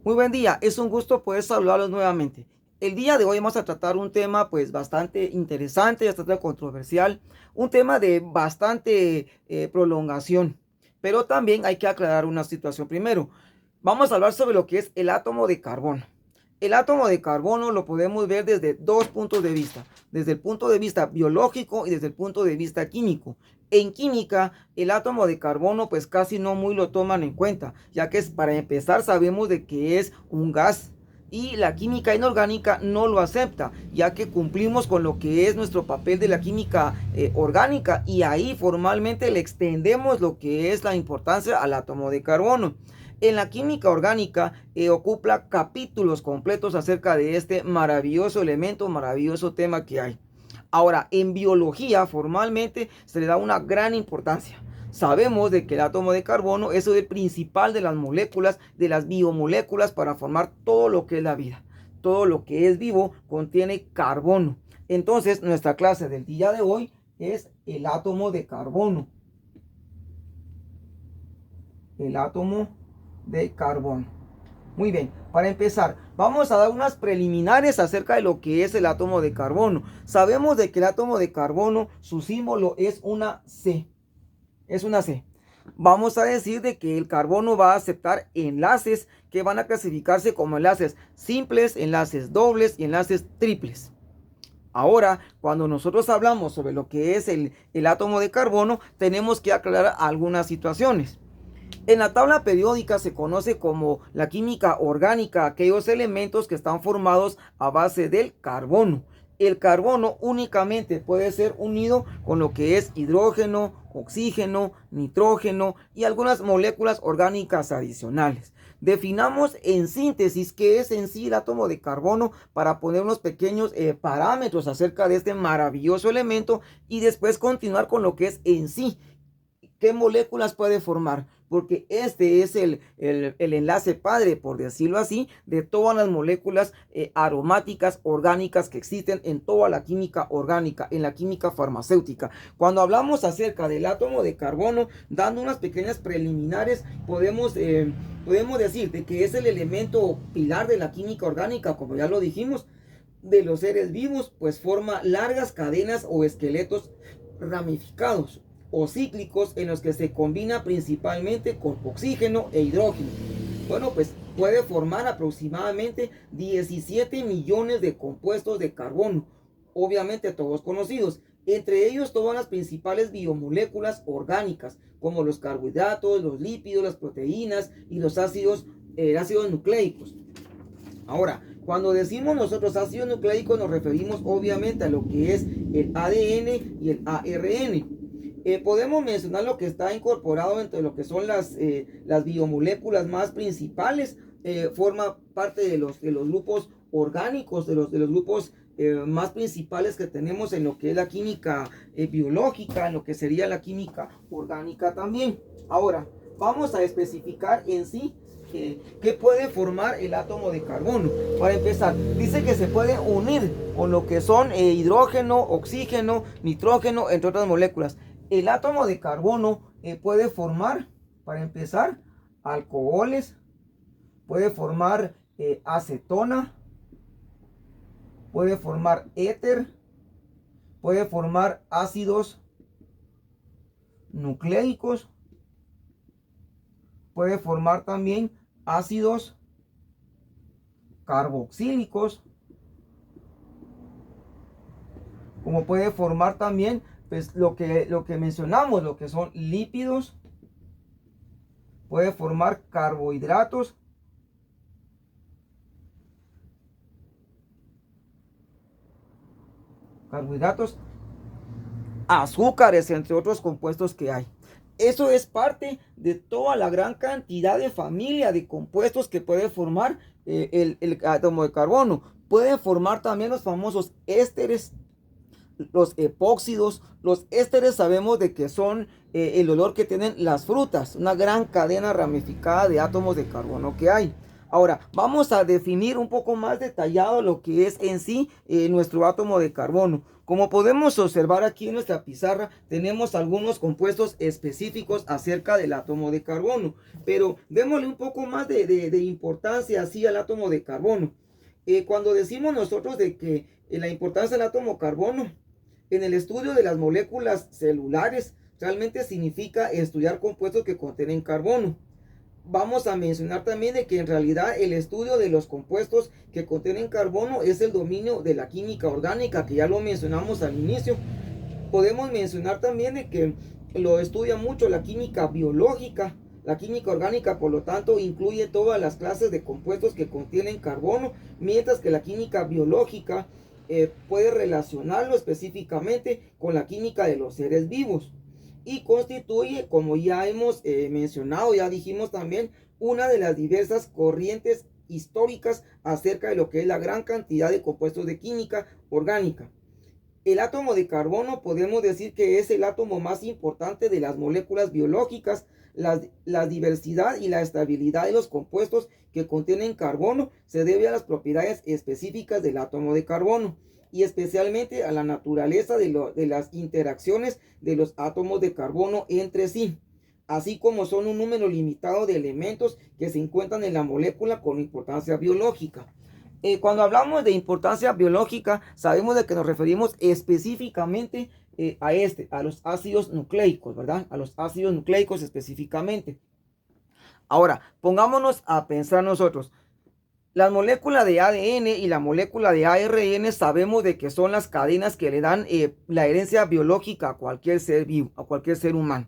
Muy buen día, es un gusto poder saludarlos nuevamente. El día de hoy vamos a tratar un tema pues bastante interesante, bastante controversial, un tema de bastante prolongación, pero también hay que aclarar una situación primero. Vamos a hablar sobre lo que es el átomo de carbono. El átomo de carbono lo podemos ver desde dos puntos de vista, desde el punto de vista biológico y desde el punto de vista químico. En química, el átomo de carbono pues casi no muy lo toman en cuenta, ya que para empezar sabemos de que es un gas y la química inorgánica no lo acepta, ya que cumplimos con lo que es nuestro papel de la química orgánica y ahí formalmente le extendemos lo que es la importancia al átomo de carbono. En la química orgánica ocupa capítulos completos acerca de este maravilloso elemento, maravilloso tema que hay. Ahora, en biología formalmente se le da una gran importancia. Sabemos de que el átomo de carbono es el principal de las moléculas, de las biomoléculas para formar todo lo que es la vida. Todo lo que es vivo contiene carbono. Entonces, nuestra clase del día de hoy es el átomo de carbono. El átomo de carbono. Muy bien, para empezar, vamos a dar unas preliminares acerca de lo que es el átomo de carbono. Sabemos de que el átomo de carbono, su símbolo es una C. Es una C. Vamos a decir de que el carbono va a aceptar enlaces que van a clasificarse como enlaces simples, enlaces dobles y enlaces triples. Ahora, cuando nosotros hablamos sobre lo que es el átomo de carbono, tenemos que aclarar algunas situaciones. En la tabla periódica se conoce como la química orgánica, aquellos elementos que están formados a base del carbono. El carbono únicamente puede ser unido con lo que es hidrógeno, oxígeno, nitrógeno y algunas moléculas orgánicas adicionales. Definamos en síntesis qué es en sí el átomo de carbono para poner unos pequeños parámetros acerca de este maravilloso elemento y después continuar con lo que es en sí. ¿Qué moléculas puede formar? Porque este es el enlace padre, por decirlo así, de todas las moléculas aromáticas orgánicas que existen en toda la química orgánica, en la química farmacéutica. Cuando hablamos acerca del átomo de carbono, dando unas pequeñas preliminares, podemos decir de que es el elemento pilar de la química orgánica, como ya lo dijimos, de los seres vivos, pues forma largas cadenas o esqueletos ramificados o cíclicos en los que se combina principalmente con oxígeno e hidrógeno. Bueno, pues puede formar aproximadamente 17 millones de compuestos de carbono, obviamente todos conocidos, entre ellos todas las principales biomoléculas orgánicas, como los carbohidratos, los lípidos, las proteínas y los ácidos nucleicos. Ahora, cuando decimos nosotros ácidos nucleicos nos referimos obviamente a lo que es el ADN y el ARN. Podemos mencionar lo que está incorporado entre lo que son las biomoléculas más principales. Forma parte de los grupos orgánicos, de los grupos más principales que tenemos en lo que es la química biológica, en lo que sería la química orgánica también. Ahora, vamos a especificar en sí qué puede formar el átomo de carbono. Para empezar, dice que se puede unir con lo que son hidrógeno, oxígeno, nitrógeno, entre otras moléculas. El átomo de carbono puede formar, para empezar, alcoholes, puede formar acetona, puede formar éter, puede formar ácidos nucleicos, puede formar también ácidos carboxílicos, como puede formar también pues lo que mencionamos, lo que son lípidos, puede formar carbohidratos, azúcares, entre otros compuestos que hay. Eso es parte de toda la gran cantidad de familia de compuestos que puede formar el átomo de carbono. Puede formar también los famosos ésteres, los epóxidos. Los ésteres sabemos de que son el olor que tienen las frutas, una gran cadena ramificada de átomos de carbono que hay. Ahora, vamos a definir un poco más detallado lo que es en sí nuestro átomo de carbono. Como podemos observar aquí en nuestra pizarra, tenemos algunos compuestos específicos acerca del átomo de carbono, pero démosle un poco más de importancia así al átomo de carbono. Cuando decimos nosotros de que la importancia del átomo carbono en el estudio de las moléculas celulares, realmente significa estudiar compuestos que contienen carbono. Vamos a mencionar también de que en realidad el estudio de los compuestos que contienen carbono es el dominio de la química orgánica, que ya lo mencionamos al inicio. Podemos mencionar también de que lo estudia mucho la química biológica. La química orgánica, por lo tanto, incluye todas las clases de compuestos que contienen carbono, mientras que la química biológica puede relacionarlo específicamente con la química de los seres vivos y constituye, como ya hemos mencionado, ya dijimos también, una de las diversas corrientes históricas acerca de lo que es la gran cantidad de compuestos de química orgánica. El átomo de carbono podemos decir que es el átomo más importante de las moléculas biológicas. La diversidad y la estabilidad de los compuestos que contienen carbono se debe a las propiedades específicas del átomo de carbono y especialmente a la naturaleza de las interacciones de los átomos de carbono entre sí, así como son un número limitado de elementos que se encuentran en la molécula con importancia biológica. Cuando hablamos de importancia biológica, sabemos de que nos referimos específicamente a los ácidos nucleicos, ¿verdad? A los ácidos nucleicos específicamente. Ahora, pongámonos a pensar nosotros. La molécula de ADN y la molécula de ARN sabemos de que son las cadenas que le dan la herencia biológica a cualquier ser vivo, a cualquier ser humano.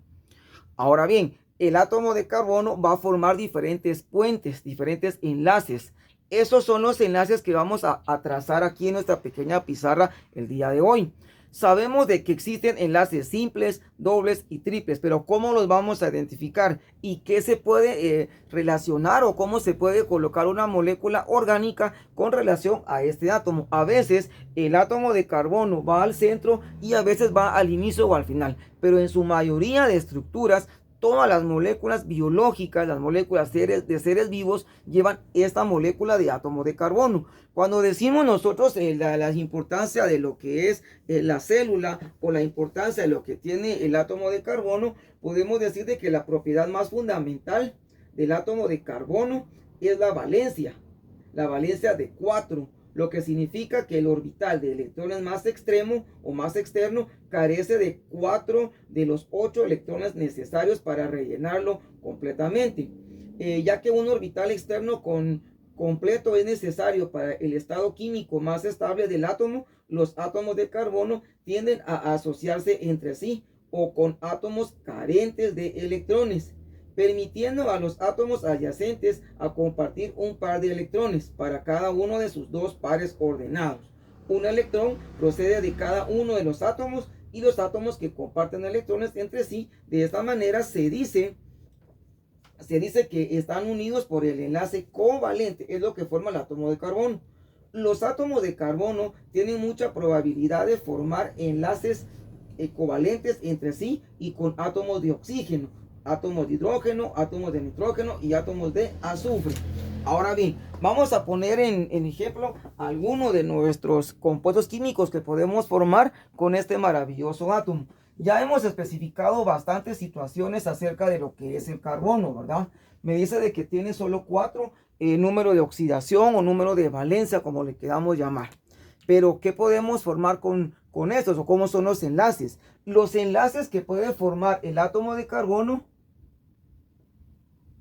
Ahora bien, el átomo de carbono va a formar diferentes puentes, diferentes enlaces. Esos son los enlaces que vamos a trazar aquí en nuestra pequeña pizarra el día de hoy. Sabemos de que existen enlaces simples, dobles y triples, pero ¿cómo los vamos a identificar? ¿Y qué se puede relacionar o cómo se puede colocar una molécula orgánica con relación a este átomo? A veces el átomo de carbono va al centro y a veces va al inicio o al final, pero en su mayoría de estructuras todas las moléculas biológicas, las moléculas de seres vivos, llevan esta molécula de átomo de carbono. Cuando decimos nosotros la importancia de lo que es la célula o la importancia de lo que tiene el átomo de carbono, podemos decir de que la propiedad más fundamental del átomo de carbono es la valencia de 4, lo que significa que el orbital de electrones más extremo o más externo carece de 4 de los 8 electrones necesarios para rellenarlo completamente, ya que un orbital externo completo es necesario para el estado químico más estable del átomo. Los átomos de carbono tienden a asociarse entre sí o con átomos carentes de electrones, permitiendo a los átomos adyacentes a compartir un par de electrones para cada uno de sus dos pares ordenados. Un electrón procede de cada uno de los átomos y los átomos que comparten electrones entre sí. De esta manera se dice que están unidos por el enlace covalente, es lo que forma el átomo de carbono. Los átomos de carbono tienen mucha probabilidad de formar enlaces covalentes entre sí y con átomos de oxígeno, átomos de hidrógeno, átomos de nitrógeno y átomos de azufre. Ahora bien, vamos a poner en ejemplo algunos de nuestros compuestos químicos que podemos formar con este maravilloso átomo. Ya hemos especificado bastantes situaciones acerca de lo que es el carbono, ¿verdad? Me dice de que tiene solo 4 número de oxidación o número de valencia, como le queramos llamar. Pero, ¿qué podemos formar con estos o cómo son los enlaces? Los enlaces que puede formar el átomo de carbono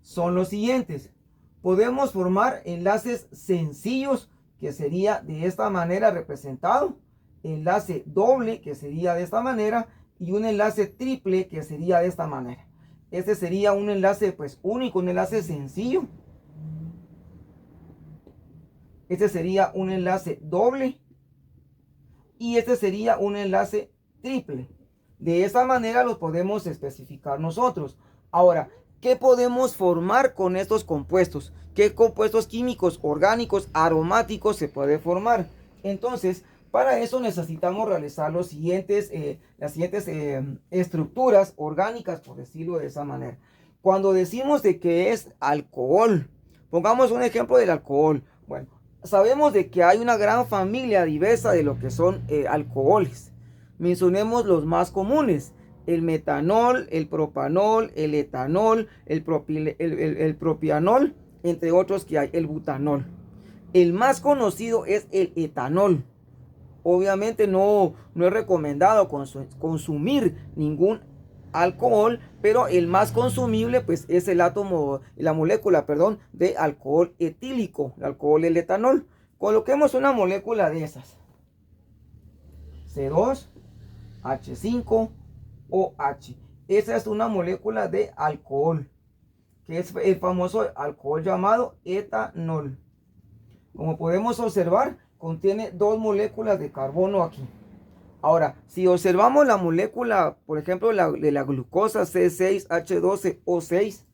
son los siguientes. Podemos formar enlaces sencillos, que sería de esta manera representado, enlace doble, que sería de esta manera, y un enlace triple, que sería de esta manera. Este sería un enlace pues único, un enlace sencillo. Este sería un enlace doble y este sería un enlace triple. De esta manera lo podemos especificar nosotros. Ahora, ¿qué podemos formar con estos compuestos? ¿Qué compuestos químicos, orgánicos, aromáticos se puede formar? Entonces, para eso necesitamos realizar las siguientes estructuras orgánicas, por decirlo de esa manera. Cuando decimos de que es alcohol, Pongamos un ejemplo del alcohol. Bueno, sabemos de que hay una gran familia diversa de lo que son alcoholes. Mencionemos los más comunes: el metanol, el propanol, el etanol, el propianol, entre otros que hay, el butanol. El más conocido es el etanol. Obviamente no es recomendado consumir ningún alcohol, pero el más consumible pues es el átomo, la molécula, perdón, de alcohol etílico, el alcohol, el etanol. Coloquemos una molécula de esas: C2H5OH. Esa es una molécula de alcohol, que es el famoso alcohol llamado etanol. Como podemos observar, contiene dos moléculas de carbono aquí. Ahora, si observamos la molécula, por ejemplo, de la glucosa C6H12O6,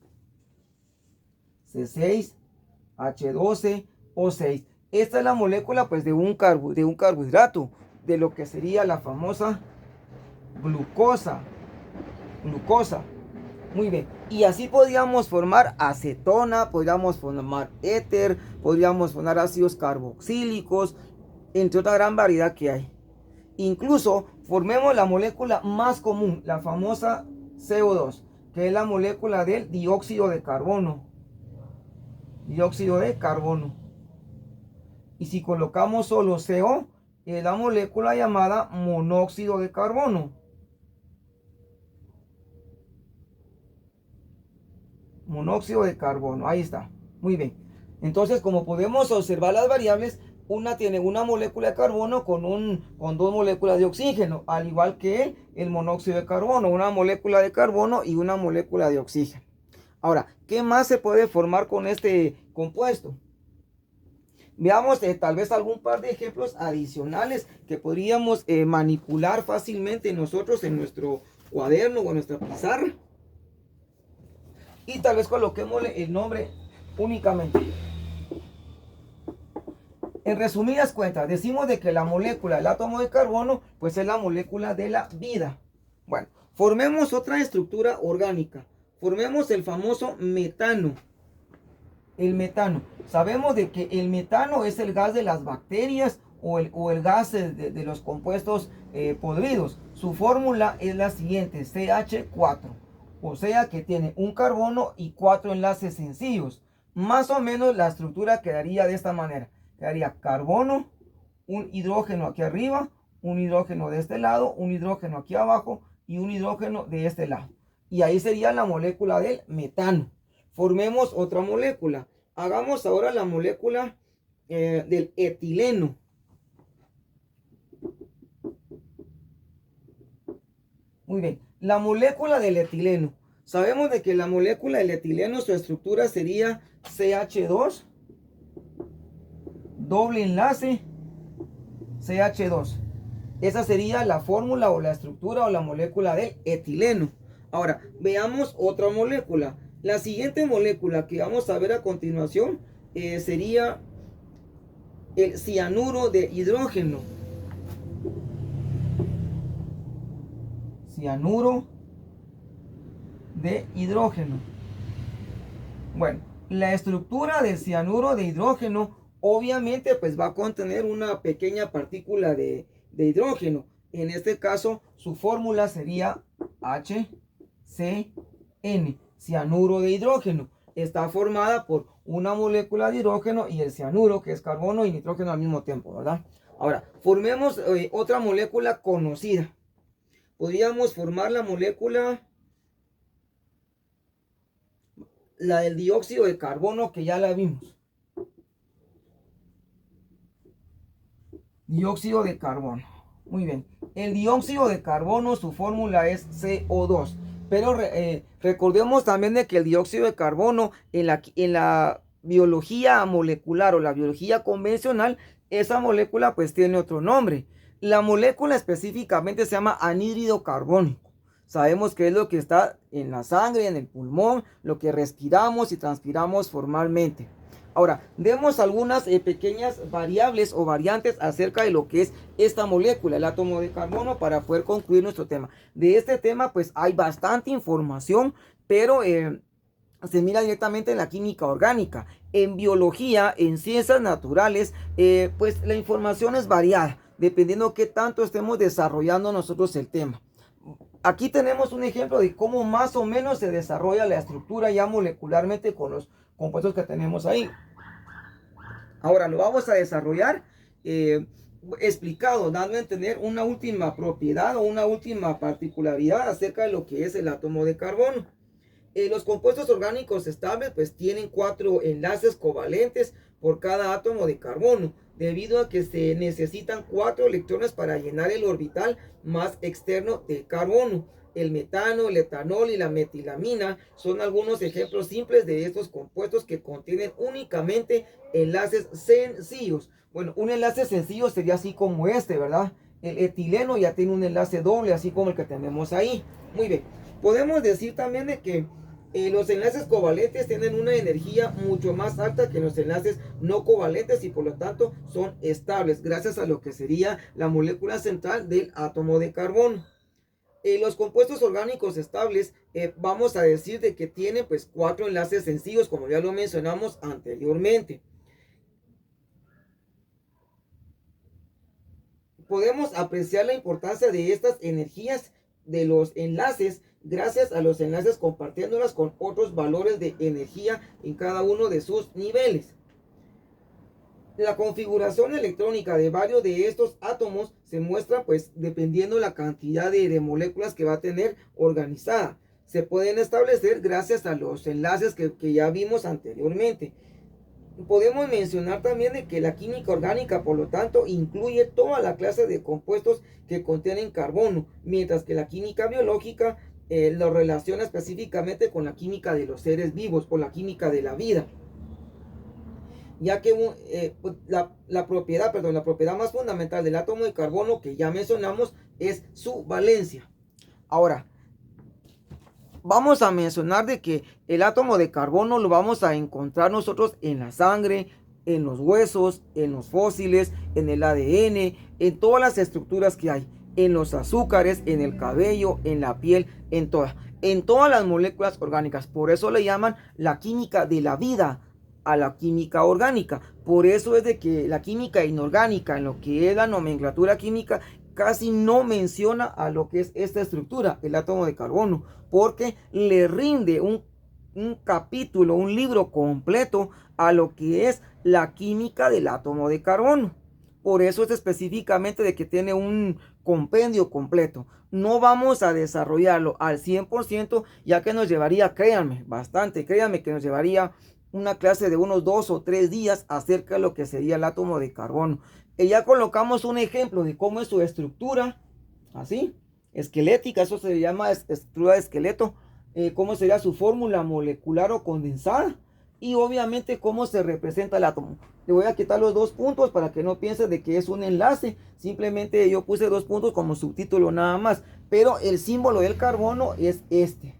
C6H12O6, esta es la molécula pues de un carbohidrato, de lo que sería la famosa glucosa. Muy bien. Y así podríamos formar acetona, podríamos formar éter, podríamos formar ácidos carboxílicos, entre otra gran variedad que hay. Incluso formemos la molécula más común, la famosa CO2, que es la molécula del dióxido de carbono. Dióxido de carbono. Y si colocamos solo CO, es la molécula llamada monóxido de carbono. Monóxido de carbono, ahí está. Muy bien. Entonces, como podemos observar las variables, una tiene una molécula de carbono con dos moléculas de oxígeno, al igual que el monóxido de carbono, una molécula de carbono y una molécula de oxígeno. Ahora, ¿qué más se puede formar con este compuesto? Veamos tal vez algún par de ejemplos adicionales que podríamos manipular fácilmente nosotros en nuestro cuaderno o en nuestra pizarra. Y tal vez coloquémosle el nombre únicamente. En resumidas cuentas, decimos de que la molécula, el átomo de carbono, pues es la molécula de la vida. Bueno, formemos otra estructura orgánica. Formemos el famoso metano. El metano. Sabemos de que el metano es el gas de las bacterias o el gas de los compuestos podridos. Su fórmula es la siguiente: CH4. O sea que tiene un carbono y 4 enlaces sencillos. Más o menos la estructura quedaría de esta manera. Quedaría carbono, un hidrógeno aquí arriba, un hidrógeno de este lado, un hidrógeno aquí abajo y un hidrógeno de este lado. Y ahí sería la molécula del metano. Formemos otra molécula. Hagamos ahora la molécula del etileno. Muy bien. La molécula del etileno. Sabemos de que la molécula del etileno, su estructura sería CH2, doble enlace, CH2. Esa sería la fórmula o la estructura o la molécula del etileno. Ahora, veamos otra molécula. La siguiente molécula que vamos a ver a continuación sería el cianuro de hidrógeno. Cianuro de hidrógeno. Bueno, la estructura del cianuro de hidrógeno obviamente pues va a contener una pequeña partícula de hidrógeno. En este caso su fórmula sería HCN, cianuro de hidrógeno. Está formada por una molécula de hidrógeno y el cianuro, que es carbono y nitrógeno al mismo tiempo, ¿verdad? Ahora, formemos otra molécula conocida. Podríamos formar la molécula, la del dióxido de carbono, que ya la vimos. Dióxido de carbono. Muy bien. El dióxido de carbono, su fórmula es CO2. Pero recordemos también de que el dióxido de carbono en la biología molecular o la biología convencional, esa molécula pues tiene otro nombre. La molécula específicamente se llama anhídrido carbónico. Sabemos que es lo que está en la sangre, en el pulmón, lo que respiramos y transpiramos formalmente. Ahora, demos algunas pequeñas variables o variantes acerca de lo que es esta molécula, el átomo de carbono, para poder concluir nuestro tema. De este tema, pues hay bastante información, pero se mira directamente en la química orgánica. En biología, en ciencias naturales, pues la información es variada, dependiendo qué tanto estemos desarrollando nosotros el tema. Aquí tenemos un ejemplo de cómo más o menos se desarrolla la estructura ya molecularmente con los compuestos que tenemos ahí. Ahora lo vamos a desarrollar explicado, dando a entender una última propiedad o una última particularidad acerca de lo que es el átomo de carbono. Los compuestos orgánicos estables pues tienen 4 enlaces covalentes por cada átomo de carbono, debido a que se necesitan 4 electrones para llenar el orbital más externo del carbono. El metano, el etanol y la metilamina son algunos ejemplos simples de estos compuestos que contienen únicamente enlaces sencillos. Bueno, un enlace sencillo sería así como este, ¿verdad? El etileno ya tiene un enlace doble, así como el que tenemos ahí. Muy bien. Podemos decir también de que los enlaces covalentes tienen una energía mucho más alta que los enlaces no covalentes y por lo tanto son estables gracias a lo que sería la molécula central del átomo de carbono. Los compuestos orgánicos estables vamos a decir de que tienen pues 4 enlaces sencillos como ya lo mencionamos anteriormente. Podemos apreciar la importancia de estas energías de los enlaces gracias a los enlaces compartiéndolas con otros valores de energía en cada uno de sus niveles. La configuración electrónica de varios de estos átomos se muestra pues dependiendo la cantidad de moléculas que va a tener organizada. Se pueden establecer gracias a los enlaces que ya vimos anteriormente. Podemos mencionar también de que la química orgánica, por lo tanto, incluye toda la clase de compuestos que contienen carbono, mientras que la química biológica lo relaciona específicamente con la química de los seres vivos, con la química de la vida. Ya que la propiedad más fundamental del átomo de carbono que ya mencionamos es su valencia. Ahora, vamos a mencionar de que el átomo de carbono lo vamos a encontrar nosotros en la sangre, en los huesos, en los fósiles, en el ADN, en todas las estructuras que hay, en los azúcares, en el cabello, en la piel, en todas las moléculas orgánicas. Por eso le llaman la química de la vida a la química orgánica. Por eso es de que la química inorgánica, en lo que es la nomenclatura química, casi no menciona a lo que es esta estructura, el átomo de carbono, porque le rinde un capítulo, un libro completo a lo que es la química del átomo de carbono. Por eso es específicamente de que tiene un compendio completo. No vamos a desarrollarlo al 100%, ya que nos llevaría, créanme, bastante, créanme que nos llevaría una clase de unos 2 o 3 días acerca de lo que sería el átomo de carbono. Y ya colocamos un ejemplo de cómo es su estructura, así, esquelética, eso se llama estructura de esqueleto, cómo sería su fórmula molecular o condensada y obviamente cómo se representa el átomo. Le voy a quitar los 2 puntos para que no piensen de que es un enlace, simplemente yo puse 2 puntos como subtítulo nada más, pero el símbolo del carbono es este,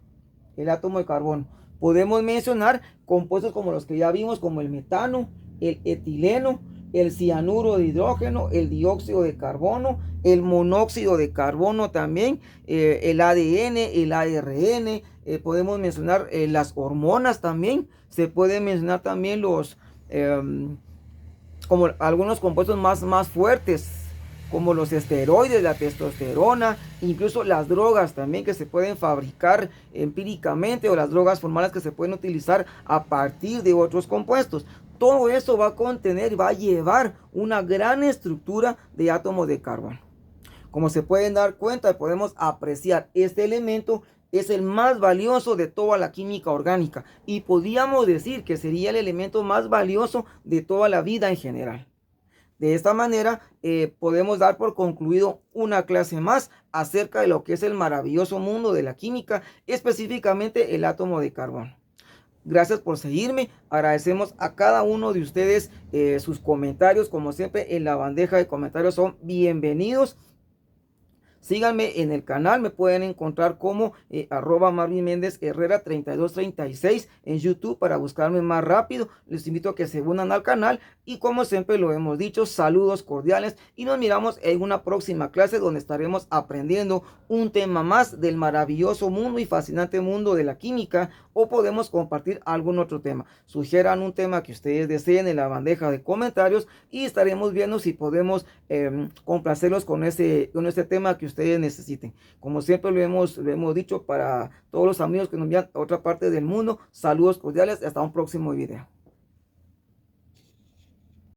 el átomo de carbono. Podemos mencionar compuestos como los que ya vimos, como el metano, el etileno, el cianuro de hidrógeno, el dióxido de carbono, el monóxido de carbono también, el ADN, el ARN, podemos mencionar las hormonas también, se pueden mencionar también los, como algunos compuestos más fuertes, como los esteroides, la testosterona, incluso las drogas también que se pueden fabricar empíricamente o las drogas formales que se pueden utilizar a partir de otros compuestos. Todo eso va a contener, va a llevar una gran estructura de átomos de carbono. Como se pueden dar cuenta, podemos apreciar este elemento es el más valioso de toda la química orgánica y podríamos decir que sería el elemento más valioso de toda la vida en general. De esta manera podemos dar por concluido una clase más acerca de lo que es el maravilloso mundo de la química, específicamente el átomo de carbono. Gracias por seguirme, agradecemos a cada uno de ustedes sus comentarios, como siempre en la bandeja de comentarios son bienvenidos. Síganme en el canal, me pueden encontrar como Marvin Méndez Herrera 3236 en YouTube para buscarme más rápido. Les invito a que se unan al canal y como siempre lo hemos dicho, saludos cordiales y nos miramos en una próxima clase donde estaremos aprendiendo un tema más del maravilloso mundo y fascinante mundo de la química, o podemos compartir algún otro tema. Sugieran un tema que ustedes deseen en la bandeja de comentarios y estaremos viendo si podemos complacerlos con ese tema que ustedes necesiten. Como siempre lo hemos dicho, para todos los amigos que nos envían a otra parte del mundo, saludos cordiales, hasta un próximo video.